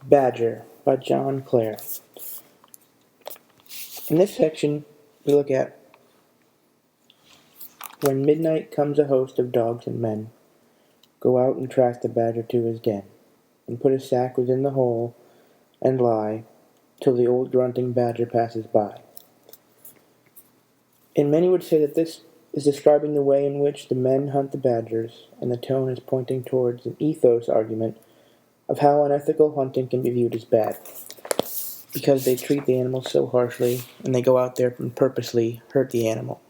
Badger by John Clare. In this section, we look at when midnight comes a host of dogs and men, go out and track the badger to his den, and put a sack within the hole, and lie, till the old grunting badger passes by. And many would say that this is describing the way in which the men hunt the badgers, and the tone is pointing towards an ethos argument of how unethical hunting can be viewed as bad, because they treat the animal so harshly, and they go out there and purposely hurt the animal.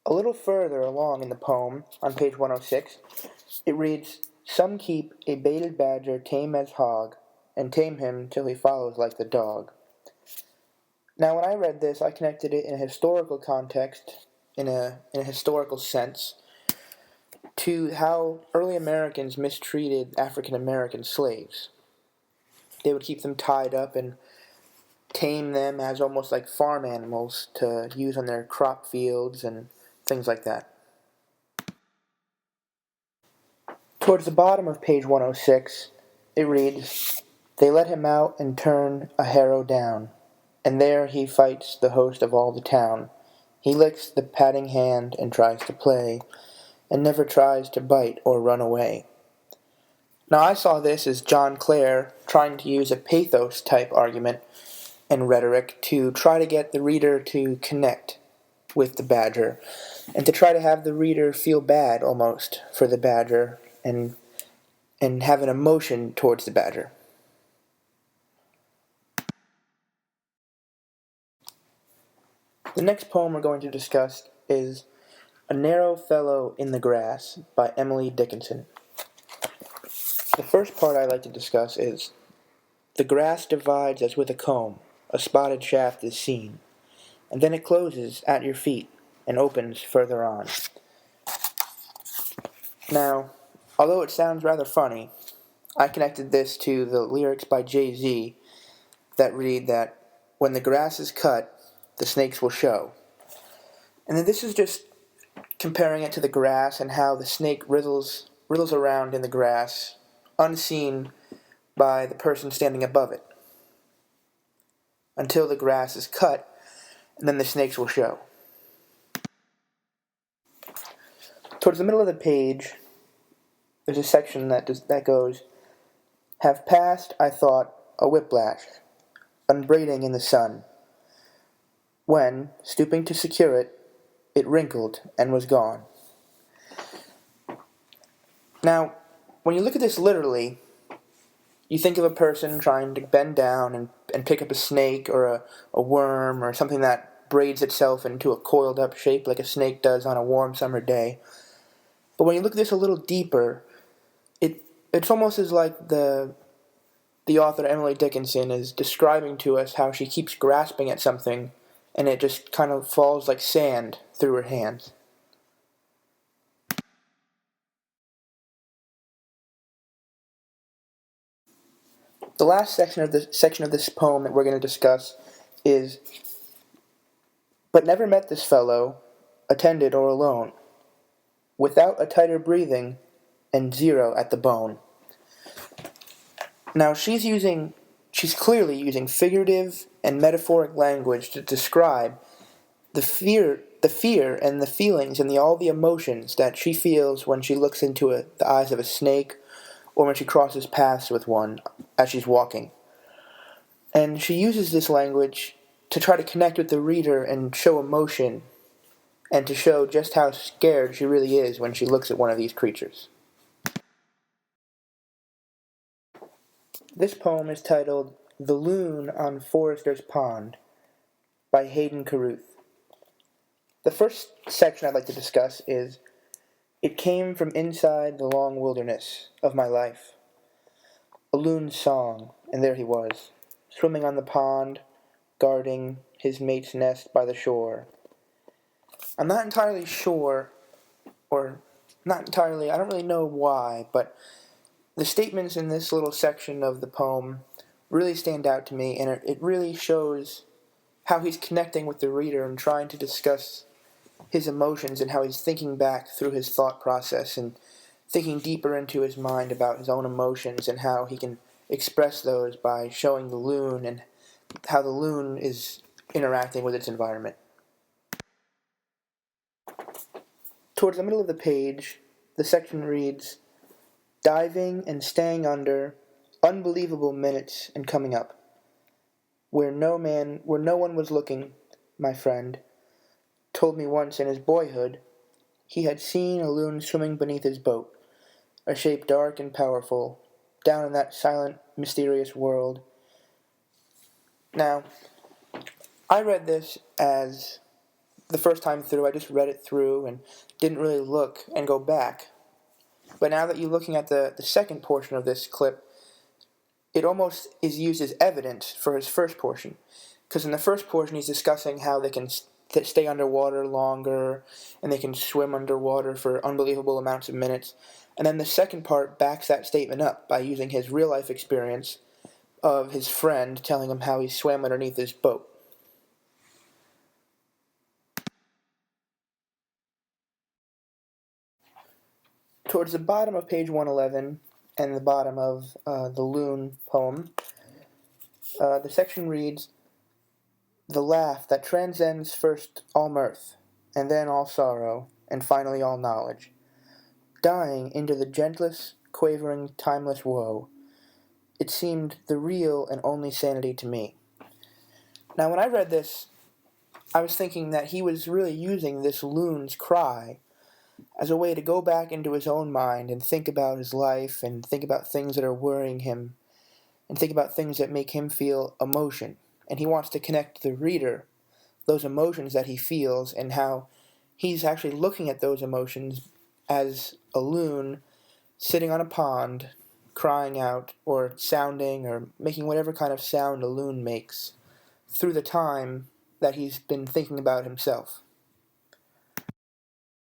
A little further along in the poem, on page 106, it reads, "Some keep a baited badger tame as hog, and tame him till he follows like the dog." Now, when I read this, I connected it in a historical context, in a historical sense, to how early Americans mistreated African American slaves. They would keep them tied up and tame them as almost like farm animals to use on their crop fields and things like that. Towards the bottom of page 106, it reads, "They let him out and turn a harrow down, and there he fights the host of all the town. He licks the patting hand and tries to play, and never tries to bite or run away." Now I saw this as John Clare trying to use a pathos-type argument and rhetoric to try to get the reader to connect with the badger, and to try to have the reader feel bad almost for the badger and have an emotion towards the badger. The next poem we're going to discuss is A Narrow Fellow in the Grass by Emily Dickinson. The first part I'd like to discuss is, "The grass divides as with a comb, a spotted shaft is seen, and then it closes at your feet and opens further on." Now, although it sounds rather funny, I connected this to the lyrics by Jay-Z that read that, "When the grass is cut, the snakes will show." And then this is just comparing it to the grass and how the snake wriggles around in the grass, unseen by the person standing above it, until the grass is cut, and then the snakes will show. Towards the middle of the page, there's a section that goes, "Have passed, I thought, a whiplash, unbraiding in the sun, when, stooping to secure it, it wrinkled and was gone." Now, when you look at this literally, you think of a person trying to bend down and pick up a snake or a worm or something that braids itself into a coiled up shape like a snake does on a warm summer day. But when you look at this a little deeper, it's almost as like the author Emily Dickinson is describing to us how she keeps grasping at something and it just kind of falls like sand through her hands. The last section of this poem that we're going to discuss is, "But never met this fellow, attended or alone, without a tighter breathing, and zero at the bone." Now she's clearly using figurative and metaphoric language to describe the fear and the feelings and all the emotions that she feels when she looks into the eyes of a snake or when she crosses paths with one as she's walking. And she uses this language to try to connect with the reader and show emotion and to show just how scared she really is when she looks at one of these creatures. This poem is titled "The Loon on Forester's Pond" by Hayden Carruth. The first section I'd like to discuss is, "It came from inside the long wilderness of my life. A loon's song, and there he was, swimming on the pond, guarding his mate's nest by the shore." I'm not entirely sure, or not entirely, I don't really know why, but the statements in this little section of the poem really stand out to me, and it really shows how he's connecting with the reader and trying to discuss his emotions and how he's thinking back through his thought process and thinking deeper into his mind about his own emotions and how he can express those by showing the loon and how the loon is interacting with its environment. Towards the middle of the page, the section reads, "Diving and staying under, unbelievable minutes and coming up. Where no one was looking, my friend told me once in his boyhood he had seen a loon swimming beneath his boat, a shape dark and powerful, down in that silent, mysterious world." Now, I read this as the first time through, I just read it through and didn't really look and go back. But now that you're looking at the second portion of this clip, it almost is used as evidence for his first portion. Because in the first portion, he's discussing how they can stay underwater longer, and they can swim underwater for unbelievable amounts of minutes. And then the second part backs that statement up by using his real-life experience of his friend telling him how he swam underneath his boat. Towards the bottom of page 111 and the bottom of the Loon poem, the section reads, "The laugh that transcends first all mirth, and then all sorrow, and finally all knowledge, dying into the gentlest, quavering, timeless woe. It seemed the real and only sanity to me." Now, when I read this, I was thinking that he was really using this loon's cry as a way to go back into his own mind and think about his life and think about things that are worrying him and think about things that make him feel emotion. And he wants to connect the reader, those emotions that he feels, and how he's actually looking at those emotions as a loon sitting on a pond, crying out, or sounding, or making whatever kind of sound a loon makes through the time that he's been thinking about himself.